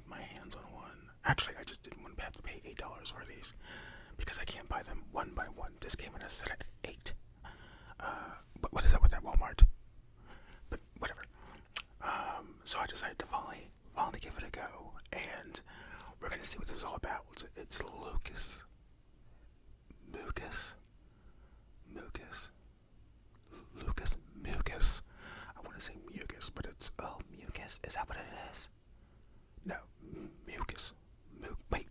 my hands on one. Actually, I just didn't want to have to pay $8 for these because I can't buy them one by one. This came in a set of 8. But what is that with that Walmart? But whatever. So I decided to finally give it a go, and we're gonna see what this is all about. It's Lucas Muecas. I want to say mucus, but it's mucus. Is that what it is? No, mucus.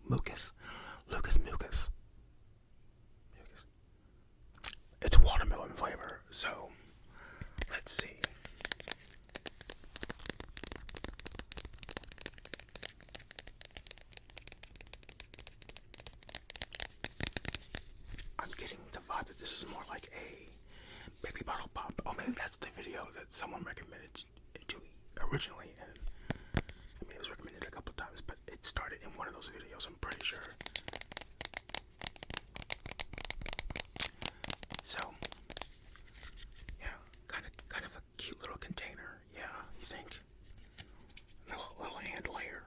Mucus. Lucas Muecas. It's watermelon flavor, so let's see. I'm getting the vibe that this is more like a baby bottle pop. Oh, maybe that's the video that someone recommended to me originally, and I mean, it was recommended a couple times, but it started in one of those videos, I'm pretty sure. So, yeah, kind of a cute little container. Yeah, you think? Little handle here.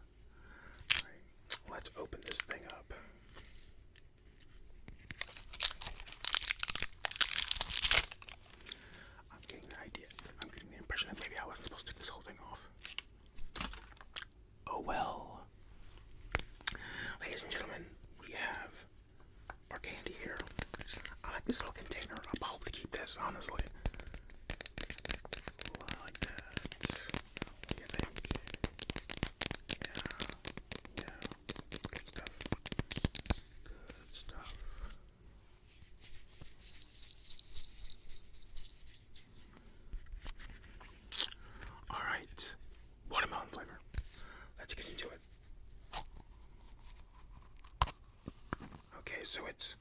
All right, let's open this thing up. I'm getting the impression that maybe I wasn't supposed to take this whole thing off. Oh well. Ladies and gentlemen, we have our candy here. I like this little container. I'll probably keep this, honestly. Ooh, I like that. What do you think? Yeah. Good stuff. Alright. Watermelon flavor. Let's get into it. Okay, so it's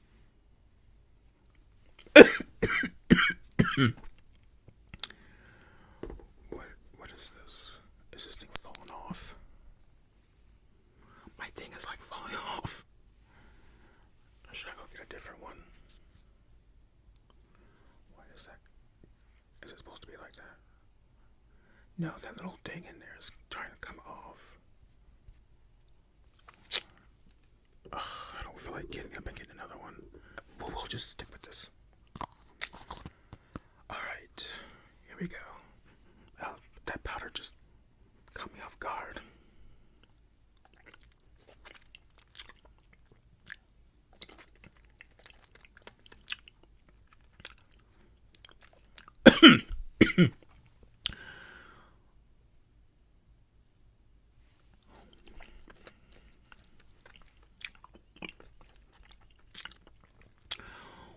what is this? Is this thing falling off? My thing is like falling off. Or should I go get a different one? Why is that? Is it supposed to be like that? No, that little thing in there is trying to come off. I don't feel like getting up and getting another one. We'll just stick with this. Alright, here we go. That powder just caught me off guard.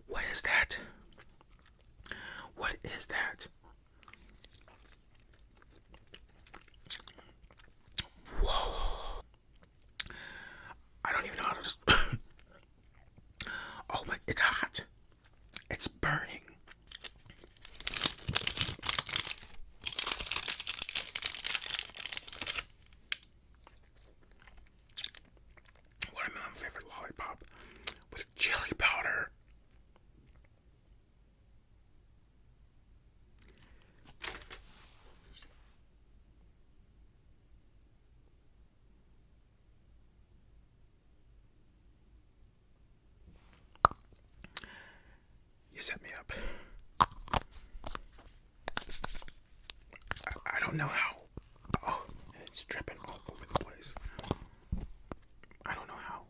What is that? What is that? Whoa. I don't even know how to just... Oh my, it's hot. It's burning. Watermelon flavored lollipop with chili powder. You set me up. I don't know how. Oh, it's dripping all over the place. I don't know how.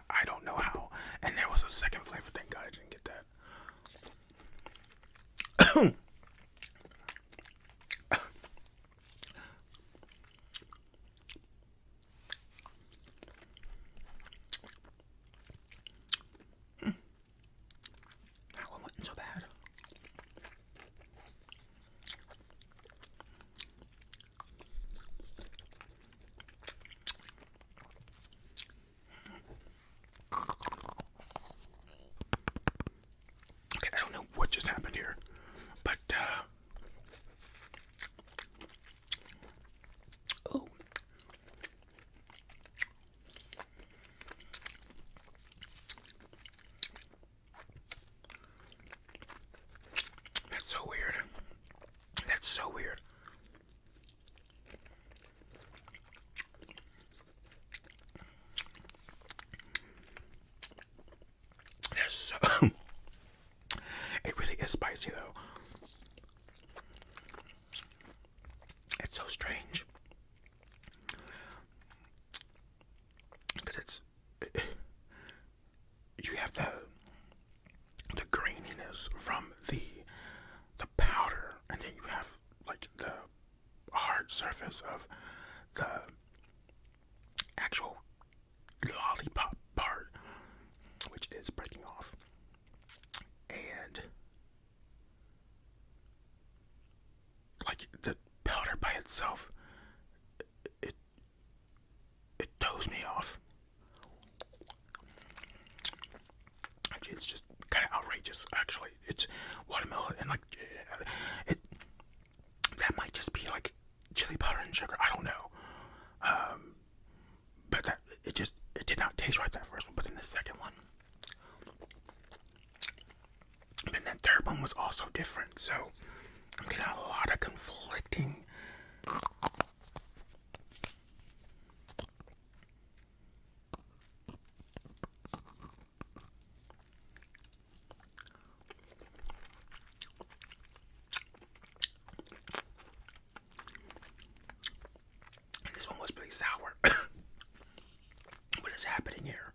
I don't know how. And there was a second flavor. Thank God I didn't get that. That one went tasty though. It's so strange because you have the graininess from the powder, and then you have like the hard surface of the actual lollipop part, which is breaking off. And like the powder by itself, it throws me off. Actually, it's just kind of outrageous. Actually, it's watermelon and like that might just be like chili powder and sugar. I don't know. But it did not taste right, that first one. But then the second one, and that third one was also different. So I'm getting a lot of conflicting. This one was really sour. What is happening here?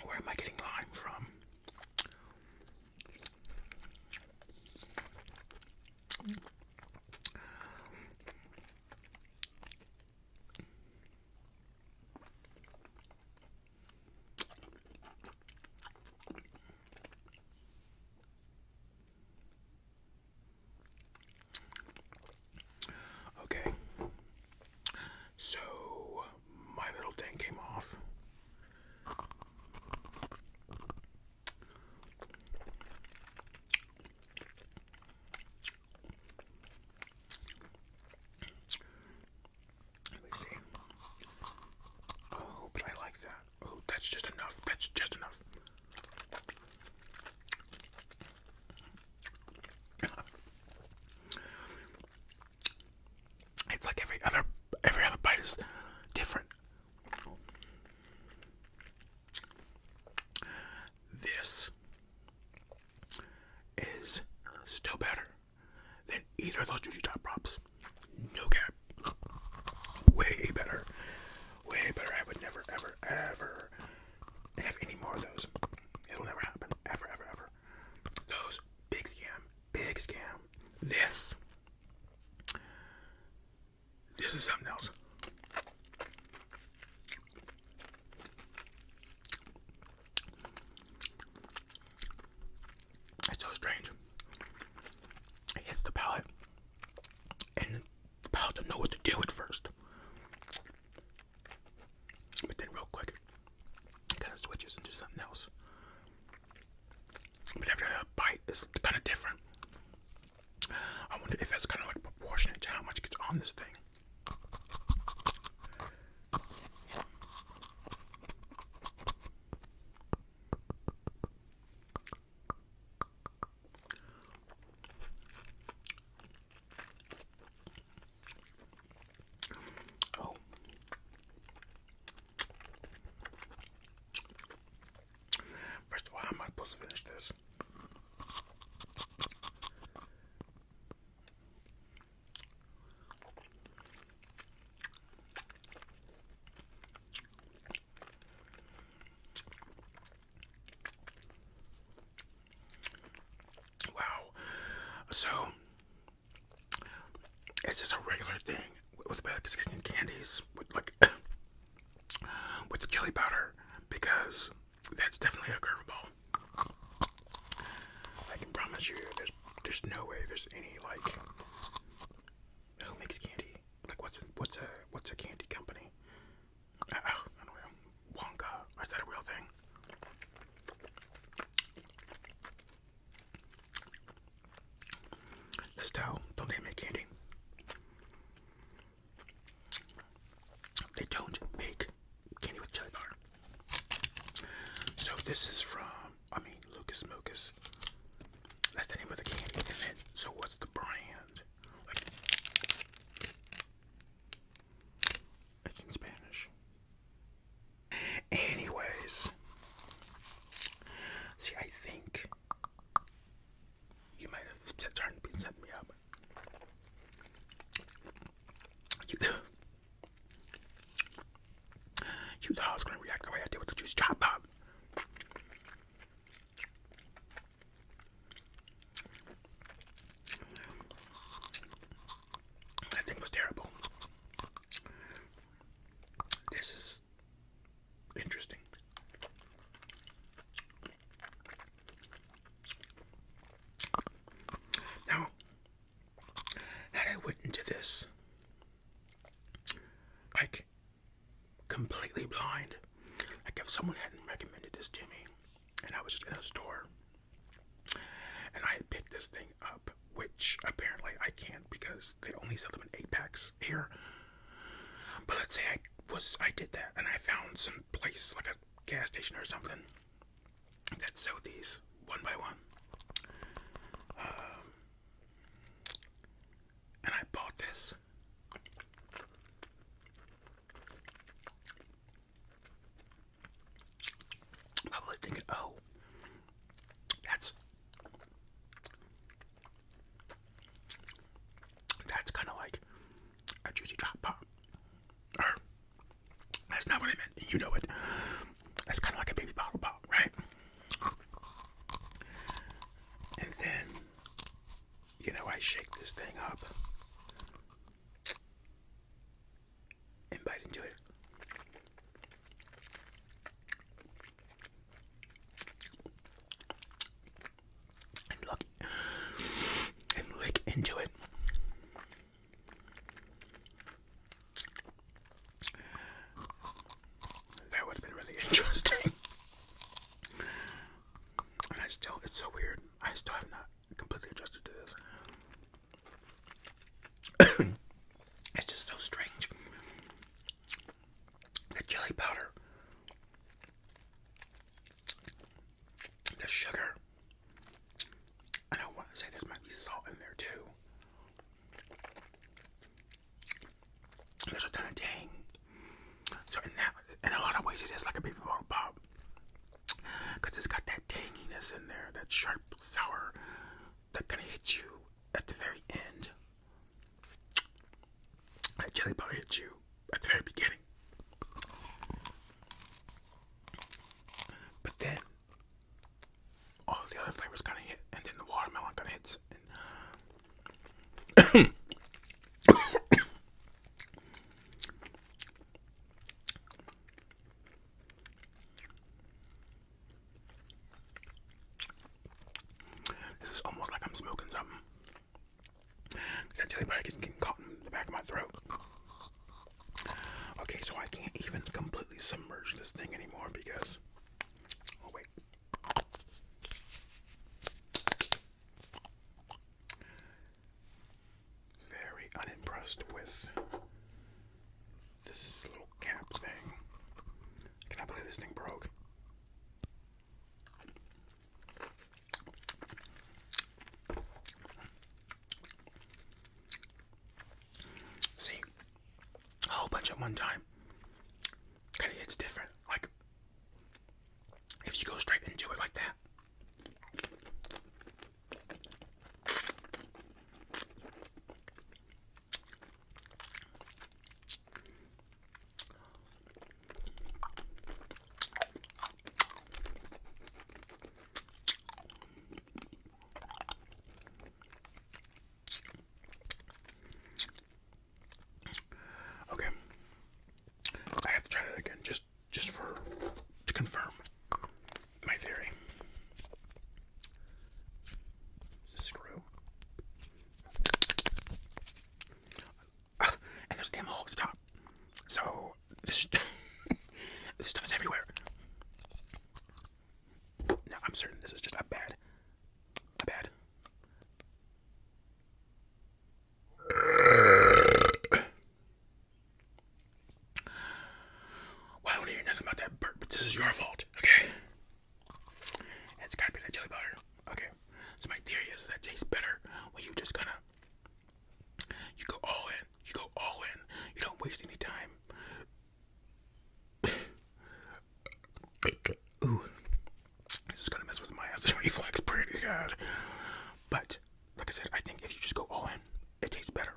Where am I getting lime from? Okay, so my little thing came off. Let me see. Oh, but I like that. Oh, that's just enough. That's just enough. It's like every other bite is different. This is still better than either of those Juju Top Props. No cap. Way better. Way better. I would never, ever, ever have any more of those. It'll never happen. Ever, ever, ever. Those, big scam. Big scam. This is something else. It's so strange. It hits the palate, and the palate doesn't know what to do at first. But then real quick, it kind of switches into something else. But every bite is kind of different. I wonder if that's kind of like proportionate to how much gets on this thing. Oh. First of all, how am I supposed to finish this? So, it's just a regular thing with Mexican candies, with like with the chili powder, because that's definitely a curveball. I can promise you, there's no way there's any like who makes candy? Like what's a candy company? I don't know. Wonka? Is that a real thing? Estelle, don't they make candy? They don't make candy with chili powder. So this is from, Lucas Muecas. That's the name of the candy. And then, so what's the brand? Like, I think it's this thing up, which apparently I can't because they only sell them in 8-packs here. But let's say I did that and I found some place like a gas station or something that sold these one by one. And I bought this. Probably thinking, oh, that's kind of like a juicy drop pop. Or, that's not what I meant. You know it. That's kind of like a baby bottle pop, right? And then, I shake this thing up and bite into it. And lick into it. That would have been really interesting. And it's so weird. I still have not completely adjusted to this. It's just so strange. The jelly powder, the sugar, and I want to say there might be salt in there too. There's a ton of tang. So in a lot of ways, it is like a baby bottle pop, because it's got that tanginess in there, that sharp, sour, that kind of hits you at the very end. That jelly powder hits you at the very beginning. But then all the other flavors kind of hit, and then the watermelon kind of hits. This is almost like I'm smoking something. That jelly powder keeps getting caught in the back of my throat. Okay, so I can't even completely submerge this thing anymore because... Oh, wait. Very unimpressed with this little cap thing. Can I believe this thing broke? See, a whole bunch at one time kind of hits different. Like, if you go straight into it like that. Okay, I have to try that again, just to confirm my theory. Screw. And there's a damn hole at the top. So this this stuff is everywhere. Now I'm certain this is just a bad. Well, I don't hear nothing about that burp, but this is your fault, okay? It's gotta be that jelly powder. Okay. So my theory is that it tastes better when you just you go all in. You go all in. You don't waste any time. Ooh. This is gonna mess with my acid reflux pretty good. But, like I said, I think if you just go all in, it tastes better.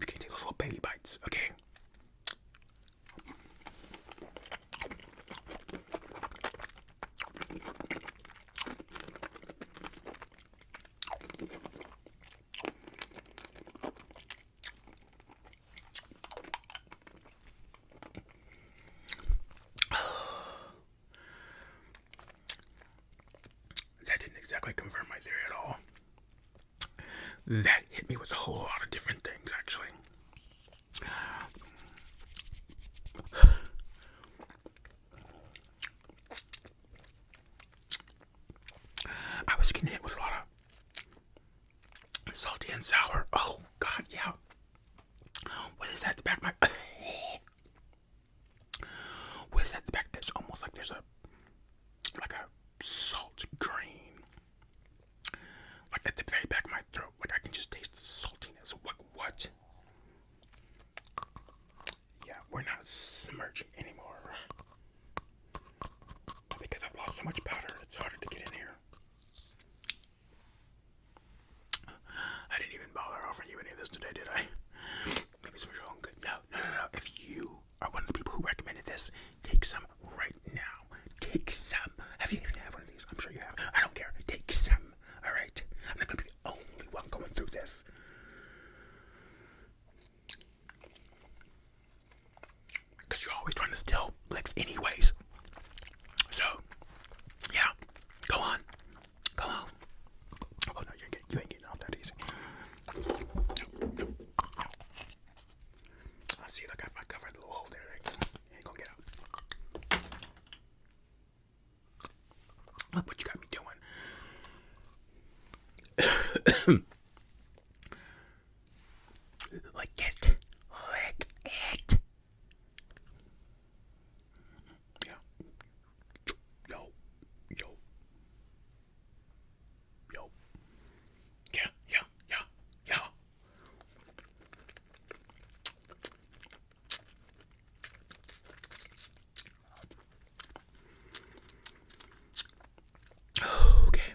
You can take those little baby bites, okay? That didn't exactly confirm my theory at all. That hit me with a whole lot of different things, actually. I was getting hit with a lot of and sour. Oh, God, yeah. What is that at the back of my... What is that at the back? It's almost like there's a salt green. Like at the very back of my throat. Like I can just taste the saltiness. What? Yeah, we're not submerging anymore. Because I've lost so much powder, it's harder to get in here. I didn't even bother offering you any of this today, did I? Maybe it's for your own good. No. If you are one of the people who recommended this, take some right now. Take some. Have you even had one of these? I'm sure you have. I don't care. Take some. All right? I'm not going to be the only one going through this. Because you're always trying to steal licks anyways. So, yeah. Go on. Oh, no, you ain't getting off that easy. No. I see, look, I covered the little hole there. You ain't gonna get out. Look what you got me doing. Lick it. Yeah. Yo. Yeah. Okay.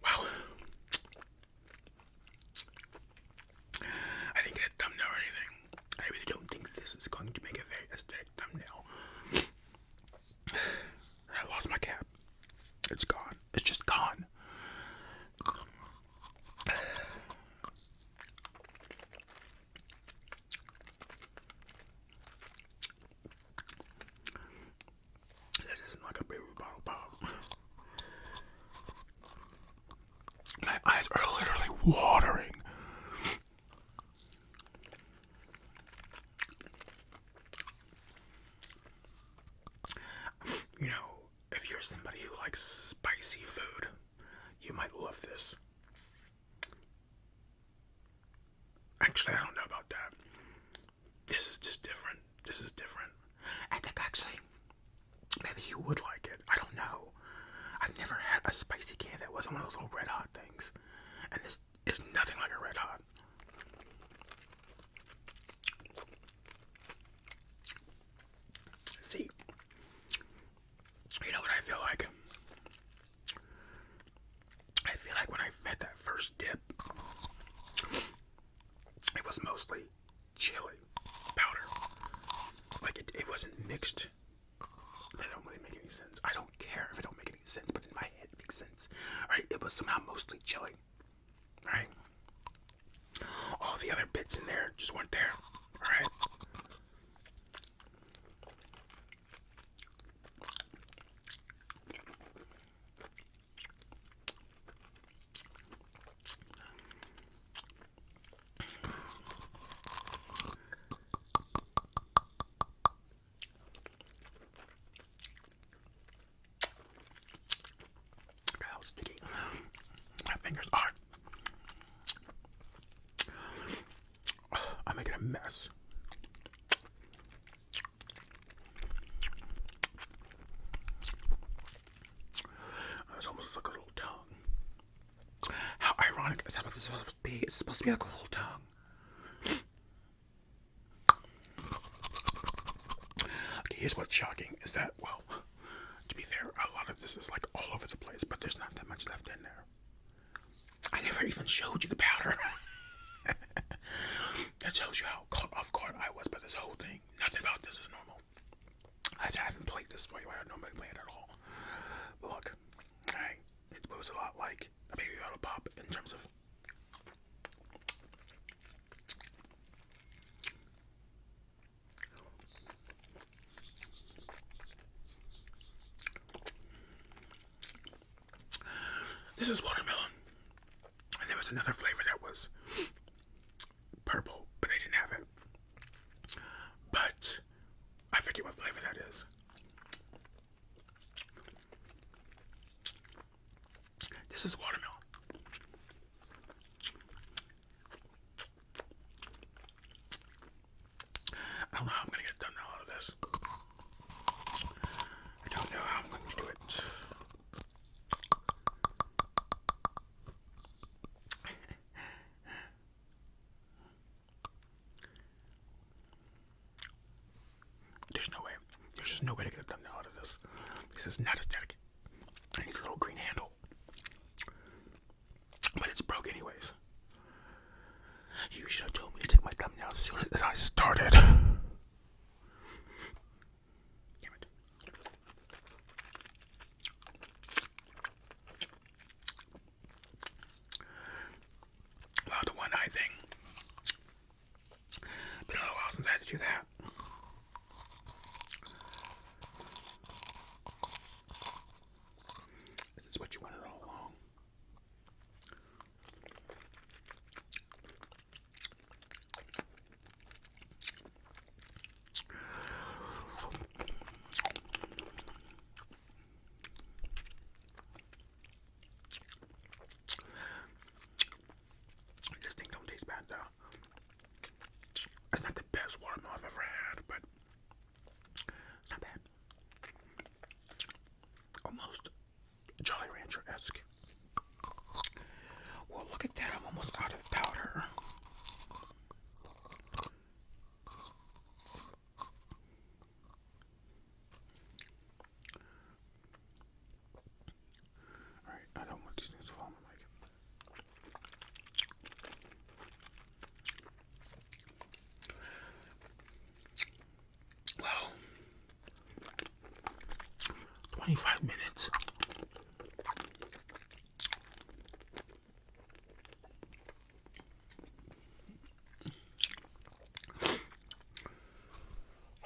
Wow. I didn't get a thumbnail or anything. I really don't think this is going to make a very aesthetic thumbnail. I lost my cap. It's gone. It's just gone. This isn't like a baby bottle pop. My eyes are literally watering. You know, if you're somebody who likes spicy food, you might love this. Actually, I don't know about that. This is just different. I think actually, maybe you would like it. I don't know. I've never had a spicy candy that wasn't one of those little red hot things. And this is nothing like a red hot. See, you know what I feel like? I feel like when I had that first dip, it was mostly chili powder. Like it wasn't mixed. That don't really make any sense. I don't care if it don't make any sense, but in my head it makes sense. Right? It was somehow mostly chili. Right? All the other bits in there just weren't there. Alright? Look how sticky my fingers are. I'm making a mess. It's almost like a little tongue. How ironic is that what this is supposed to be? It's supposed to be like a little tongue. Okay, here's what's shocking is that, well, to be fair, a lot of this is like all over the place, but there's not that much left in there. I never even showed you the powder. That shows you how caught off guard I was by this whole thing. Nothing about this is normal. I haven't played this way I normally play it at all. But look, it was a lot like a baby lollipop in terms of this is watermelon. And there was another flavor that was purple, but they didn't have it. But I forget what flavor that I don't know how I'm gonna get a thumbnail out of this. I don't know how I'm going to do it. There's no way. There's just no way to get a thumbnail out of this. This is not aesthetic. I need a little green handle. But it's broke anyways. You should have told me to take my thumbnail as soon as I started. Damn it. Well, the one eye thing. Been a little while since I had to do that. This is what you wanted all along. This thing don't taste bad though. It's not the best watermelon I've ever had, but it's not bad. Almost Jolly Rancher-esque. Well, look at that. I'm almost out of powder. Alright, I don't want these things to fall on my mic. Well, 25 minutes.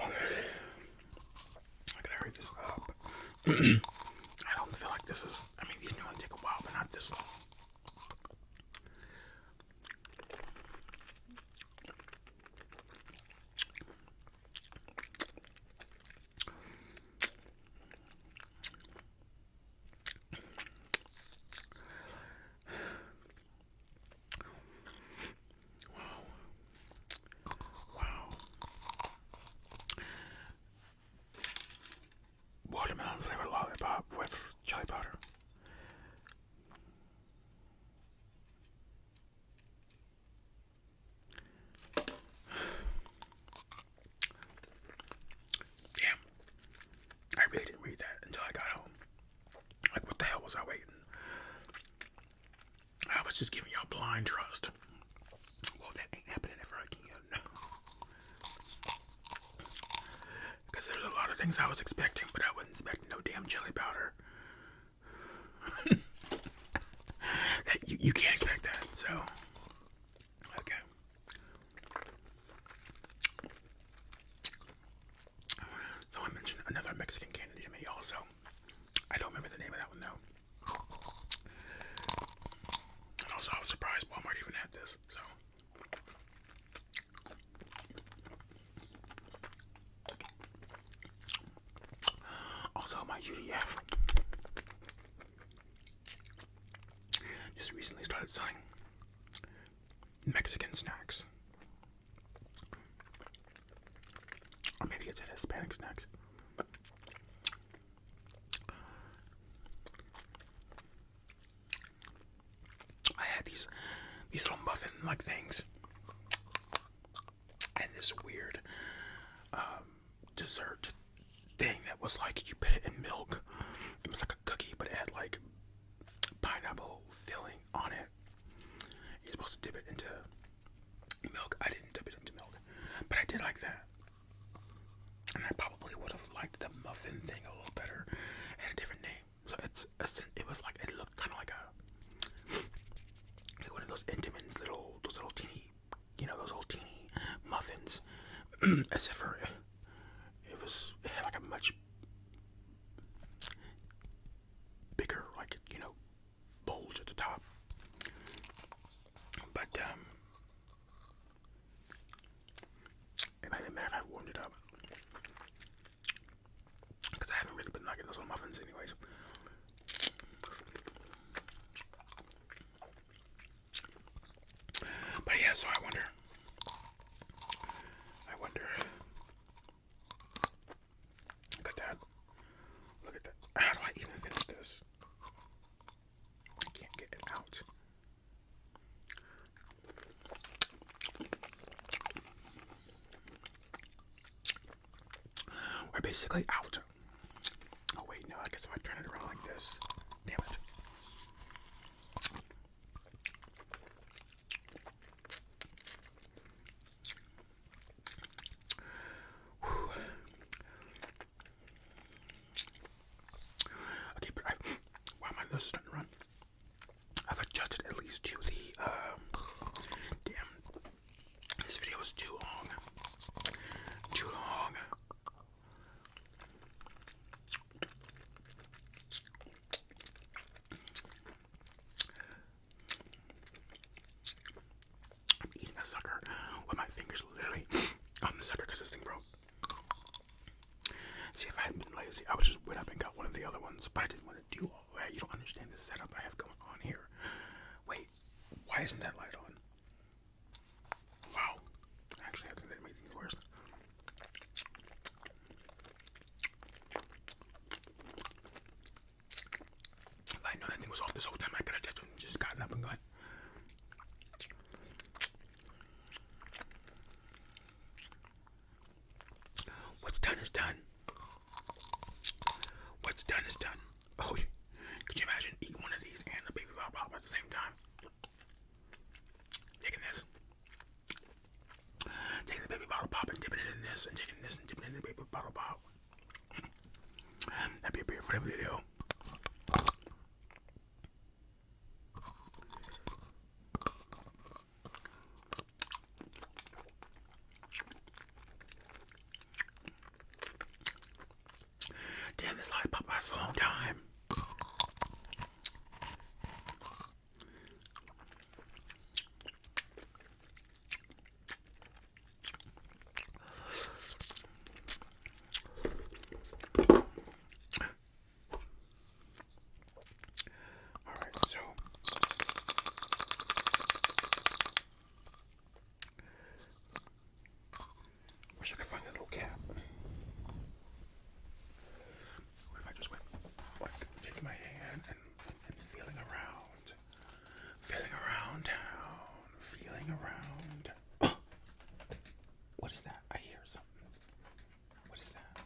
I gotta hurry this up. I don't feel like this is. I mean, these new ones take a while, but not this long. Wow. Watermelon flavored lollipop with chili powder. Damn. I really didn't read that until I got home. Like, what the hell was I waiting? I was just giving y'all blind trust. Well, that ain't happening ever again. Because there's a lot of things I was expecting, but I wasn't expecting no damn chili powder. That you can't expect that, so okay. Someone mentioned another Mexican candy to me also. I don't remember the name of that one though. And also I was surprised Walmart even had this, so. Although my UDF just recently started selling Mexican snacks. Or maybe it's at Hispanic snacks. I had these little muffin like things. And this weird dessert thing that was like you put it in milk. It was like a cookie, but it had like pineapple filling on it. You're supposed to dip it into milk. I didn't dip it into milk, but I did like that. And I probably would have liked the muffin thing a little better. It had a different name. So it was like, it looked kind of like one of those Entenmann's those little teeny, those little teeny muffins. As if it had like a much bigger, like, bulge at the top. But it might have been better if I warmed it up. Because I haven't really been liking those little muffins anyways. But yeah, so I wonder are basically out. Oh wait, no, I guess if I turn it around like this, damn it. Whew. Okay, but wow, my nose is starting to run. I've adjusted at least to the, damn, this video is too long. Too long. I'm eating a sucker with my fingers literally on the sucker because this thing broke. See, if I hadn't been lazy, I would just went up and got one of the other ones, but I didn't want to do all that. You don't understand the setup I have going on here. Wait, why isn't that light on? Wow. Actually, I think that made things worse. If I know that thing was off this whole time, I could have just gotten up and gone. What's done is done. What's done is done. Oh, could you imagine eating one of these and a baby lollipop at the same time? Taking this. Taking the baby bottle pop and dipping it in this, and taking this and dipping it in the baby bottle pop. That'd be a beer for the video. Damn, this lollipop lasts a long time. Wish I could find a little cap. What if I just went, like, taking my hand and feeling around town, feeling around. Oh! What is that? I hear something. What is that?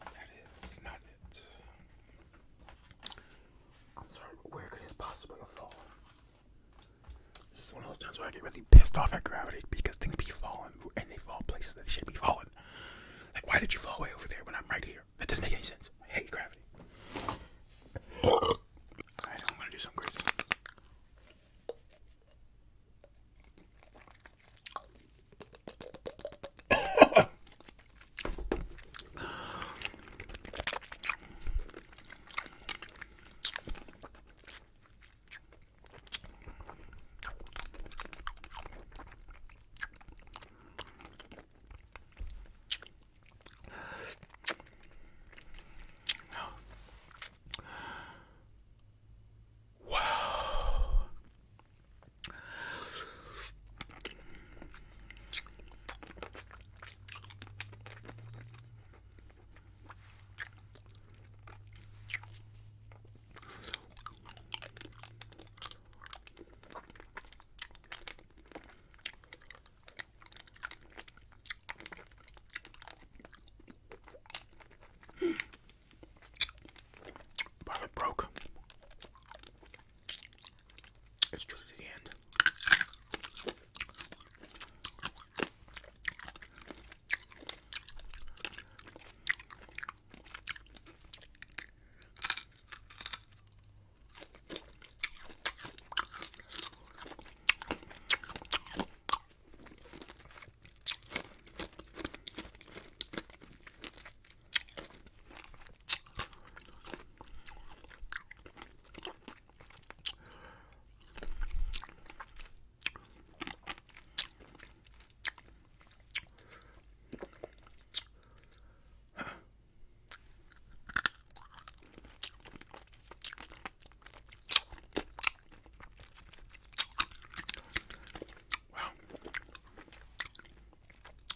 That is not it. I'm sorry, but where could it possibly have fallen? This is one of those times where I get really pissed off at gravity because things be falling and they fall places that should be falling. Like, why did you fall way over there when I'm right here? That doesn't make any sense. I hate gravity. Alright, I'm gonna do something crazy. But it broke. It's true to the end.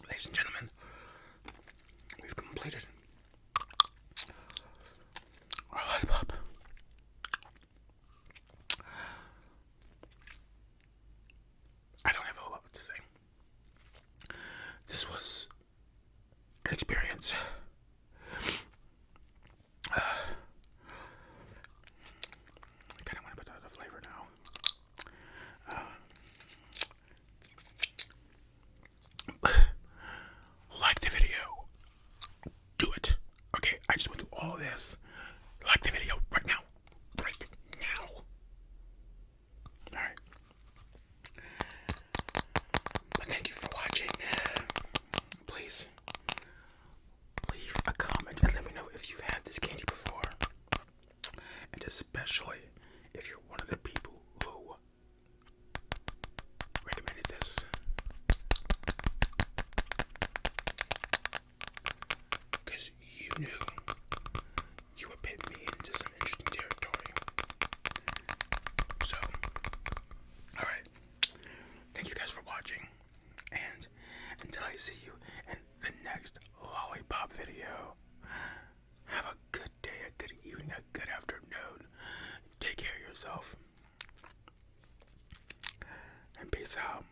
Ladies and gentlemen, we've completed our lollipop. I don't have a whole lot to say. This was an experience you knew, you would put me into some interesting territory. So, alright. Thank you guys for watching. And until I see you in the next lollipop video, have a good day, a good evening, a good afternoon. Take care of yourself. And peace out.